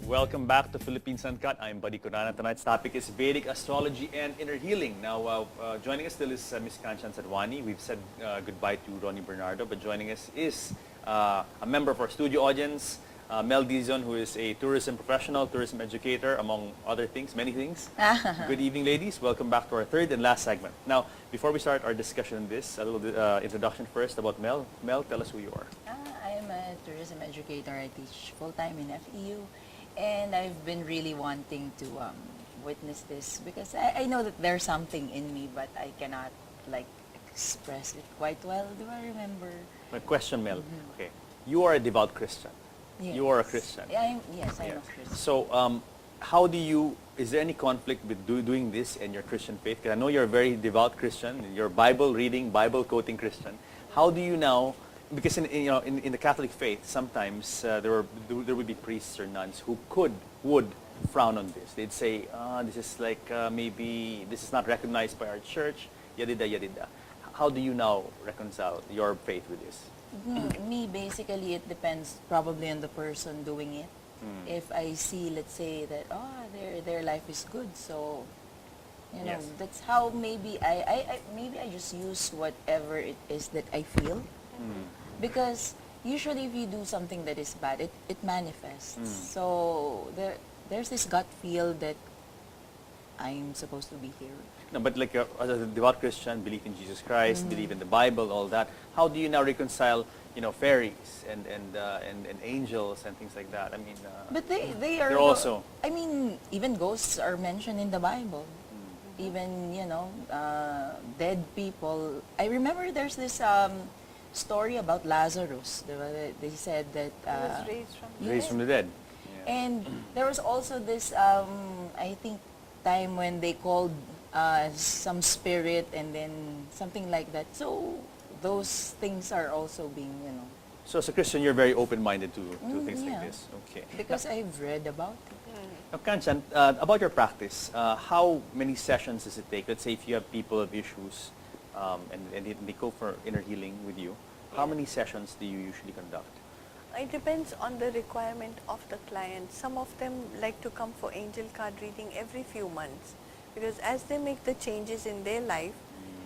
Welcome back to Philippines Uncut. I'm Buddy Kunana. Tonight's topic is Vedic Astrology and Inner Healing. Now, joining us still is Miss Kanchan Sadhwani. We've said goodbye to Ronnie Bernardo, but joining us is a member of our studio audience, Mel Dizon, who is a tourism professional, tourism educator, among other things, many things. Good evening, ladies. Welcome back to our third and last segment. Now, before we start our discussion on this, a little introduction first about Mel. Mel, tell us who you are. I am a tourism educator. I teach full-time in FEU. And I've been really wanting to witness this because I know that there's something in me, but I cannot express it quite well. Do I remember? My question, Mel. Okay, you are a devout Christian. Yes. You are a Christian. Yes, I'm a Christian. So, how do you? Is there any conflict with doing this and your Christian faith? Because I know you're a very devout Christian. You're Bible reading, Bible quoting Christian. How do you now? Because in the Catholic faith, sometimes there would be priests or nuns who would frown on this. They'd say, this is maybe this is not recognized by our church, yadida yadida. How do you now reconcile your faith with this? Me, basically, it depends probably on the person doing it. If I see, let's say that their life is good, so Yes. that's how maybe I just use whatever it is that I feel. Because usually if you do something that is bad, it manifests. So there's this gut feel that I'm supposed to be here. No, but as a devout Christian, believe in Jesus Christ, believe in the Bible, all that. How do you now reconcile, fairies and angels and things like that? I mean, But they are they're also. I mean, even ghosts are mentioned in the Bible. Even dead people. I remember there's this story about Lazarus. They said that He was raised from Raised from the dead. Yeah. and there was also this I think time when they called some spirit and then something like that. So those things are also being So as a Christian, you're very open-minded to things yeah. like this. Okay. because I've read about it. Now, Kanchan, about your practice, how many sessions does it take? Let's say if you have people of issues and they go for inner healing with you, how many sessions do you usually conduct? It depends on the requirement of the client. Some of them like to come for angel card reading every few months because as they make the changes in their life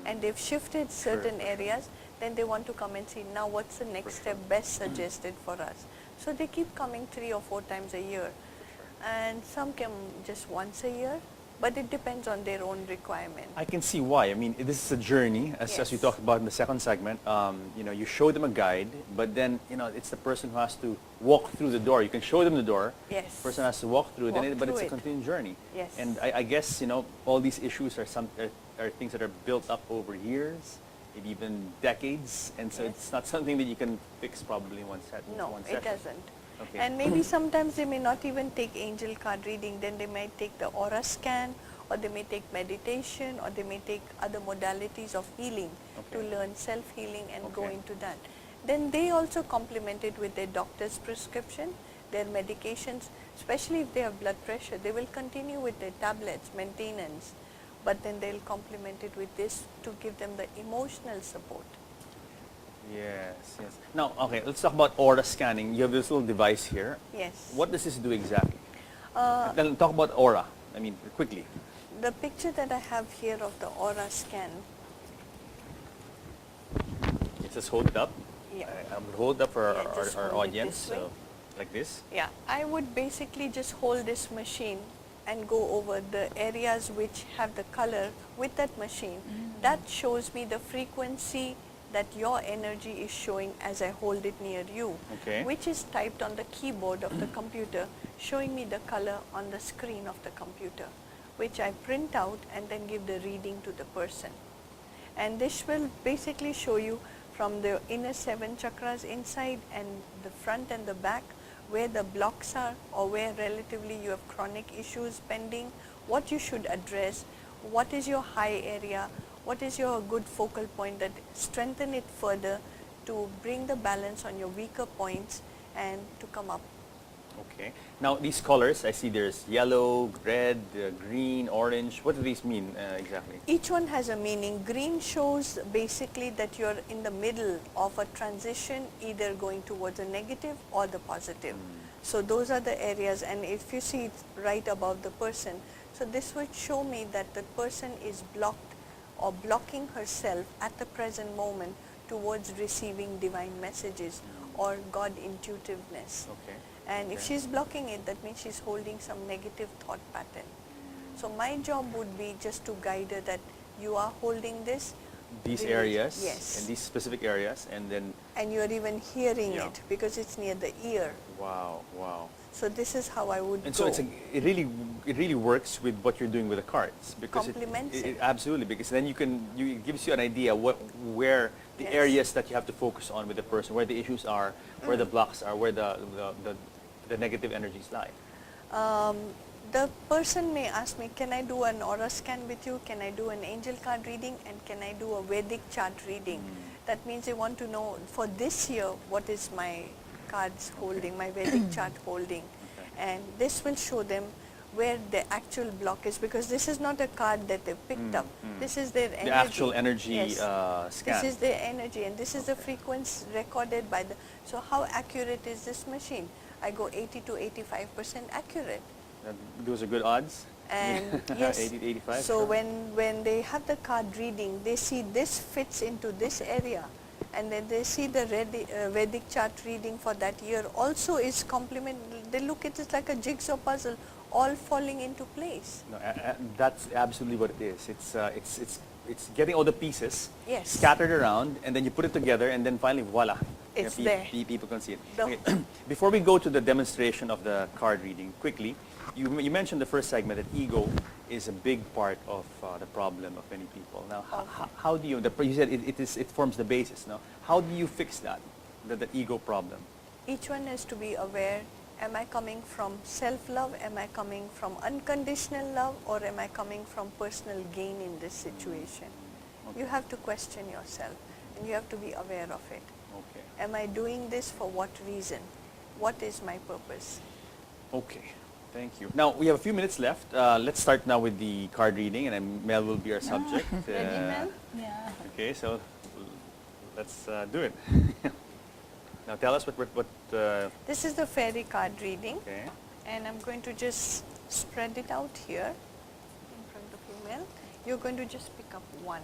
and they've shifted certain areas, then they want to come and see now what's the next step best suggested for us. So they keep coming 3 or 4 times a year. And some come just once a year, but it depends on their own requirement. I can see why. I mean, this is a journey, as we Yes. talked about in the second segment. You show them a guide, but then, it's the person who has to walk through the door. You can show them the door. Yes. The person has to walk through it, but Walk it's a through it. continued journey. Yes. And I guess, all these issues are things that are built up over years, maybe even decades, and so Yes. it's not something that you can fix probably in one set. No, one it session. doesn't. Okay. And maybe sometimes they may not even take angel card reading, then they might take the aura scan, or they may take meditation, or they may take other modalities of healing to Okay. learn self-healing and go Okay. into that. Then they also complement it with their doctor's prescription, their medications, especially if they have blood pressure, they will continue with their tablets, maintenance, but then they'll complement it with this to give them the emotional support. Yes. Now, okay, let's talk about aura scanning. You have this little device here. Yes. What does this do exactly? Uh, Then talk about aura. I mean, quickly. The picture that I have here of the aura scan, It's just hold it up. Yeah. I'm hold it up for Yeah, just our hold it audience. this way. So, like this. yeah, I would basically just hold this machine and go over the areas which have the color with that machine. That shows me the frequency that your energy is showing as I hold it near you, Okay. which is typed on the keyboard of the computer, showing me the color on the screen of the computer, which I print out and then give the reading to the person. And this will basically show you from the inner 7 chakras inside and the front and the back where the blocks are, or where relatively you have chronic issues pending, what you should address, what is your high area, what is your good focal point, that strengthen it further to bring the balance on your weaker points and to come up Okay. Now, these colors, I see there's yellow, red, green, orange. What do these mean exactly? Each one has a meaning. Green shows basically that you're in the middle of a transition, either going towards a negative or the positive. So those are the areas, and if you see it right above the person, so this would show me that the person is blocked or blocking herself at the present moment towards receiving divine messages or God intuitiveness. Okay. And if Okay. she's blocking it, that means she's holding some negative thought pattern. So my job would be just to guide her that you are holding this. These release- areas, Yes. and these specific areas, and then, And you're even hearing Yeah. it because it's near the ear. wow, wow. So this is how I would And go. so it really works with what you're doing with the cards, because Complements it. absolutely, because then it gives you an idea where the Yes. areas that you have to focus on with the person, where the issues are, where the blocks are, where the negative energies lie. The person may ask me, can I do an aura scan with you? Can I do an angel card reading? And can I do a Vedic chart reading? That means they want to know for this year what is my cards holding, my Vedic chart holding. And this will show them where the actual block is, because this is not a card that they picked up. This is their energy. The actual energy Yes. scan. This is their energy, and this is the frequency recorded by the. So how accurate is this machine? I go 80 to 85% accurate. Those are good odds. And yes, 80 to 85. so sure. when they have the card reading, they see this fits into this area, and then they see the Vedic chart reading for that year also is complement. They look at it like a jigsaw puzzle, all falling into place. No, that's absolutely what it is. It's getting all the pieces Yes. scattered around, and then you put it together, and then finally, voila, It's pe- there. People can see it. The- Okay. Before we go to the demonstration of the card reading, quickly, you mentioned the first segment that ego is a big part of the problem of many people. Now, how do you? You said it forms the basis. Now, how do you fix that? The ego problem. Each one has to be aware, am I coming from self-love, am I coming from unconditional love, or am I coming from personal gain in this situation? You have to question yourself, and you have to be aware of it. Okay. Am I doing this for what reason? What is my purpose? Okay. Thank you. Now, we have a few minutes left. Let's start now with the card reading, and then Mel will be our subject. Ready, Mel? Yeah. Okay, so let's do it. Now, tell us what This is the fairy card reading, okay. and I'm going to just spread it out here in front of you, Mel. You're going to just pick up one.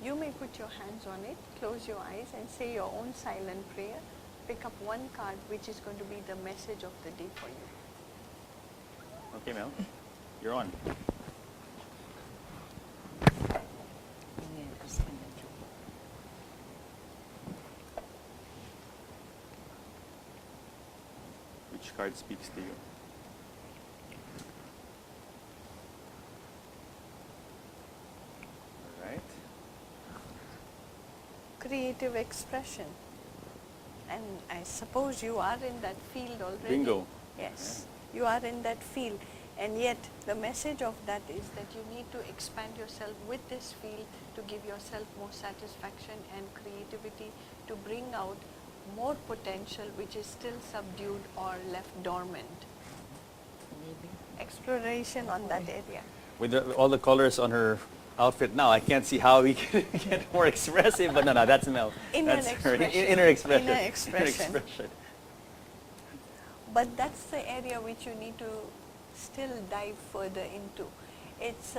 You may put your hands on it, close your eyes, and say your own silent prayer. Pick up one card which is going to be the message of the day for you. Okay, Mel, you're on. Which card speaks to you? All right. Creative expression. And I suppose you are in that field already. Bingo. Yes, you are in that field. And yet the message of that is that you need to expand yourself with this field to give yourself more satisfaction and creativity, to bring out more potential which is still subdued or left dormant. Maybe. Exploration on that area. With all the colors on her outfit now, I can't see how we can get more expressive, but no, that's Mel. Inner That's her expression. inner expression. Inner expression. Inner expression. But that's the area which you need to still dive further into. It's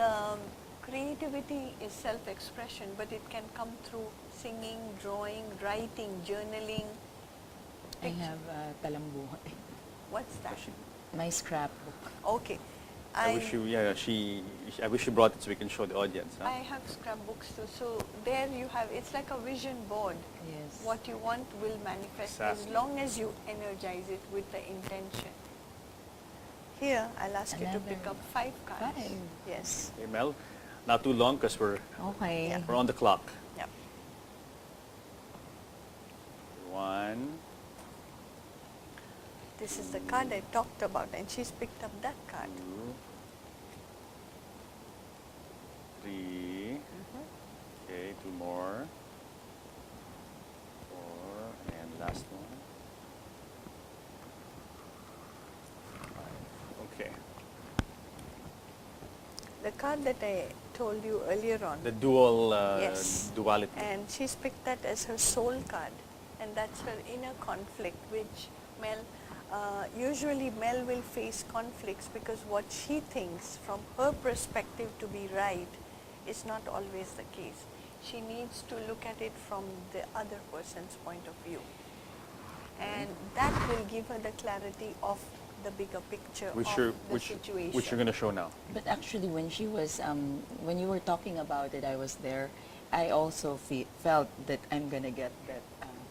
creativity is self-expression, but it can come through singing, drawing, writing, journaling. I have talambuhay. What's that? My scrapbook. Okay. I wish you brought it so we can show the audience. Huh? I have scrapbooks too. So there you have, it's like a vision board. Yes. What you want will manifest as Exactly. long as you energize it with the intention. Here, I'll ask you to pick Another up 5 cards. 5. Yes. Okay, Mel, not too long because Okay. Yeah. we're on the clock. Yep. 1, This is the card I talked about, and she's picked up that card. 2, 3. Okay, 2 more. 4. the card that I told you earlier on. The dual Yes. duality. And she's picked that as her soul card, and that's her inner conflict, which usually Mel will face conflicts because what she thinks from her perspective to be right is not always the case. She needs to look at it from the other person's point of view, and that will give her the clarity of the bigger picture of the situation. Which you're going to show now. But actually, when she was, when you were talking about it, I was there. I also felt that I'm gonna get that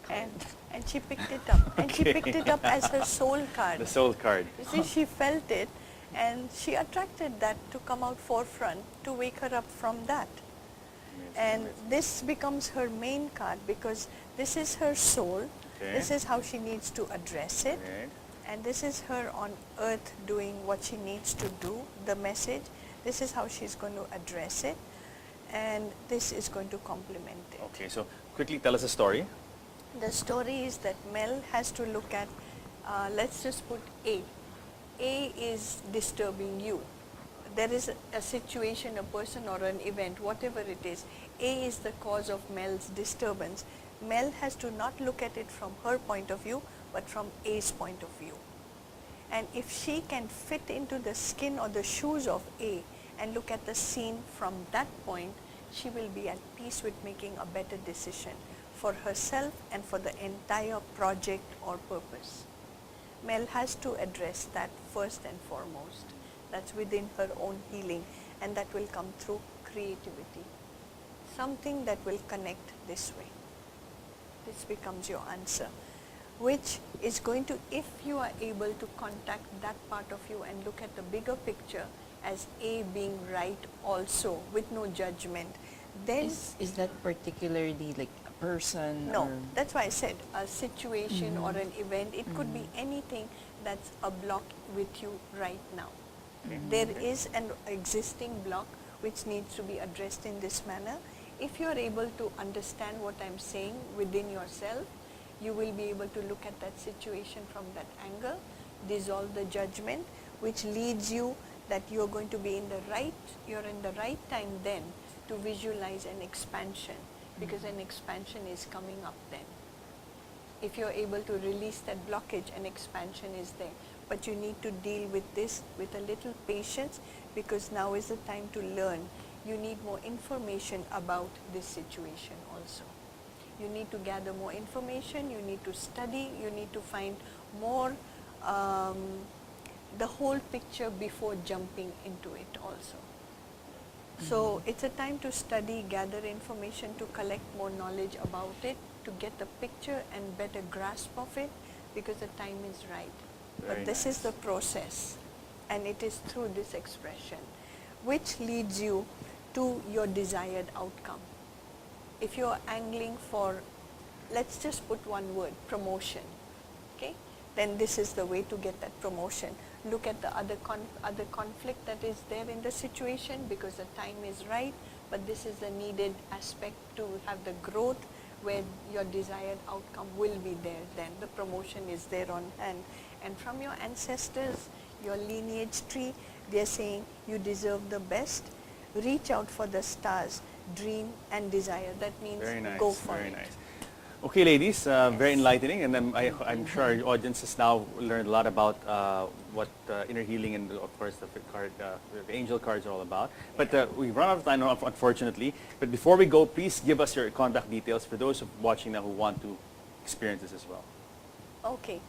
card. And she picked it up, and she picked it up as her soul card. The soul card. You see, she felt it, and she attracted that to come out forefront to wake her up from that. And this becomes her main card because this is her soul. Okay. This is how she needs to address it. Okay. And this is her on earth doing what she needs to do, the message. This is how she's going to address it. And this is going to complement it. Okay, so quickly tell us a story. The story is that Mel has to look at, let's just put A. A is disturbing you. There is a situation, a person or an event, whatever it is. A is the cause of Mel's disturbance. Mel has to not look at it from her point of view, but from A's point of view. And if she can fit into the skin or the shoes of A and look at the scene from that point, she will be at peace with making a better decision for herself and for the entire project or purpose. Mel has to address that first and foremost. That's within her own healing, and that will come through creativity. Something that will connect this way. This becomes your answer, which is going to, if you are able to contact that part of you and look at the bigger picture as A being right also with no judgment, then Is that particularly like a person? no, or- that's why I said a situation or an event. It could be anything that's a block with you right now. There is an existing block which needs to be addressed in this manner. If you are able to understand what I'm saying within yourself, you will be able to look at that situation from that angle, dissolve the judgment, which leads you that you're going to be in the right time then to visualize an expansion, because an expansion is coming up then. If you're able to release that blockage, an expansion is there. But you need to deal with this with a little patience, because now is the time to learn. You need more information about this situation also. You need to gather more information, you need to study, you need to find more the whole picture before jumping into it also. So it's a time to study, gather information, to collect more knowledge about it, to get the picture and better grasp of it, because the time is right. Very But this nice. is the process, and it is through this expression which leads you to your desired outcome. If you are angling for, let's just put one word, promotion, okay? Then this is the way to get that promotion. Look at the other conflict that is there in the situation, because the time is right, but this is the needed aspect to have the growth where your desired outcome will be there then. The promotion is there on hand. And from your ancestors, your lineage tree, they're saying you deserve the best. Reach out for the stars, dream and desire. That means Very nice. go for Very it. nice. Okay, ladies, very enlightening, and then I'm sure our audience has now learned a lot about what inner healing and, of course, the angel cards are all about. But we've run out of time, unfortunately. But before we go, please give us your contact details for those watching now who want to experience this as well. Okay.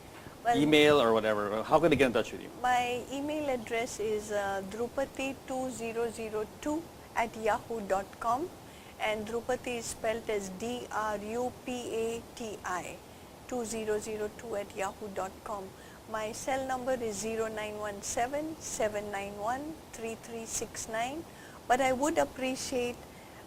Well, Email or whatever. How can they get in touch with you? my email address is drupati2002@yahoo.com, and Drupati is spelled as DRUPATI 2002@yahoo.com. My cell number is 0917-791-3369, but I would appreciate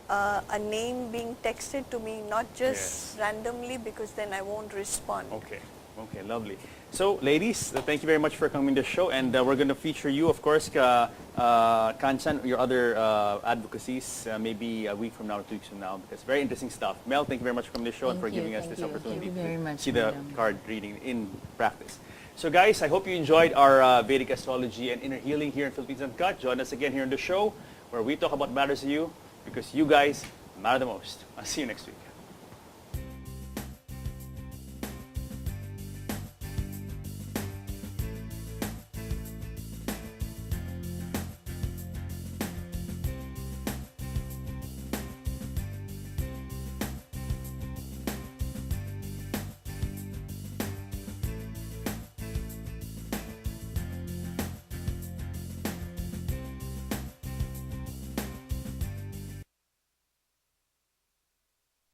a name being texted to me, not just randomly, because then I won't respond. Okay. Okay, lovely. So, ladies, thank you very much for coming to the show, and we're going to feature you, of course, Kanchan, your other advocacies, maybe a week from now or 2 weeks from now, because very interesting stuff. Mel, thank you very much for coming to the show and for giving us this opportunity Thank you very much, to see the madam. card reading in practice. So, guys, I hope you enjoyed our Vedic astrology and inner healing here in Philippines Uncut. Join us again here on the show. where we talk about what matters to you because you guys matter the most. I'll see you next week.